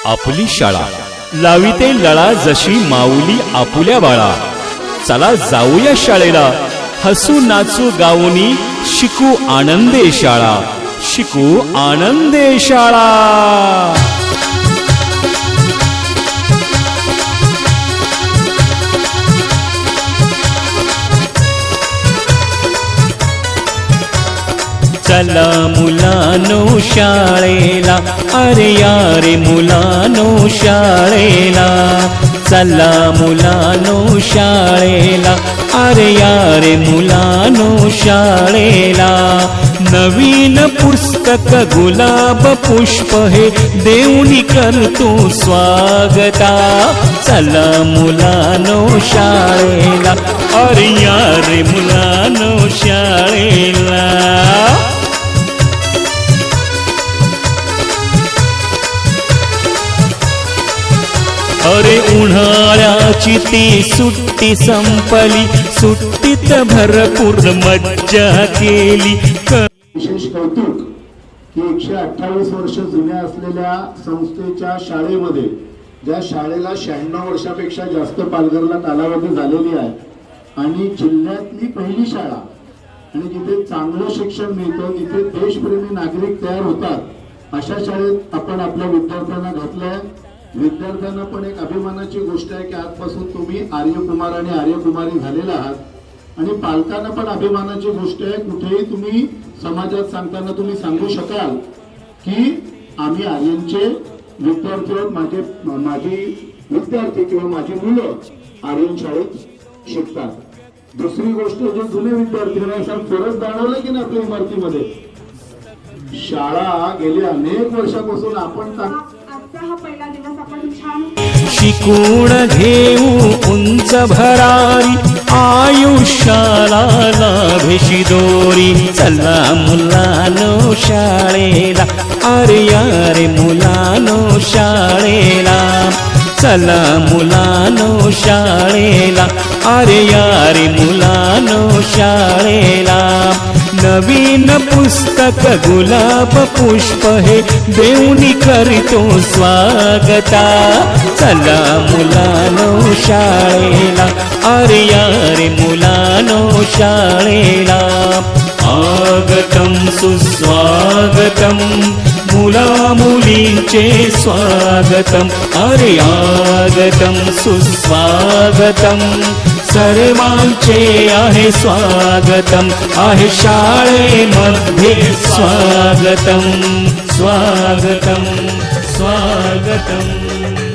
आपली शाळा लाविते लळा जशी माऊली आपुल्या बाळा। चला जाऊया शाळेला, हसू नाचू गाऊनी शिकू आनंदे शाळा, शिकू आनंदे शाळा। चला मुलानो शाळेला, अरे यारे मुलानो शाळेला। चला मुलानो शाळेला, अरे यारे मुलानो शाळेला। नवीन पुस्तक गुलाब पुष्प हे देऊनी करतो स्वागता। चला मुलानो शाळेला, अरे यारे मुलानो शाळेला। अरे उन्हाळ्याची ती सुट्टी संपली, सुट्टीत भरपूर मज्जा केली। विशेष कौतुक की 128 वर्ष जुन्या असलेल्या संस्थेच्या शाळेमध्ये, ज्या शाळेला 96 वर्षापेक्षा जास्त पालघरला कालावधी झालेली आहे आणि जिल्ह्यातली पहिली शाळा, आणि जिथे चांगलं शिक्षण मिळतं, जिथे देशप्रेमी नागरिक तयार होतात, अशा शाळेत आपण आपल्या विद्यार्थ्यांना घातलंय। विद्यार्थ्यांना पण एक अभिमानाची गोष्ट आहे की आजपासून तुम्ही आर्यकुमार आणि आर्यकुमारी झालेला आहात। आणि पालकांना पण अभिमानाची गोष्ट आहे, कुठेही तुम्ही समाजात सांगताना तुम्ही सांगू शकाल की आम्ही आर्यांचे विद्यार्थी आहोत, माझी विद्यार्थी किंवा माझी मुलं आर्यन शाळेत शिकतात। दुसरी गोष्ट, जे जुने विद्यार्थी असा फरक जाणवला की नाही आपल्या इमारतीमध्ये, शाळा गेली अनेक वर्षापासून आपण शिकून घेऊ उंच भरारी, आयुष्याला लाभेशी दोरी। चला मुलानो शाळेला, अरे यारे मुलानो शाळेला। चला मुलानो शाळेला, अरे यारे मुलानो शाळेला। नवीन पुस्तक गुलाब पुष्प हे देऊनी करतो स्वागता। चला मुलानो शाळेला, अरे यारे मुलानो शाळेला। आगतम सुस्वागतम, मुला मुलींचे स्वागतम, अरे आगतम सुस्वागतम। सर्वांचे आहे स्वागतम, आहे शाळेमध्ये स्वागतम, स्वागतम, स्वागतम।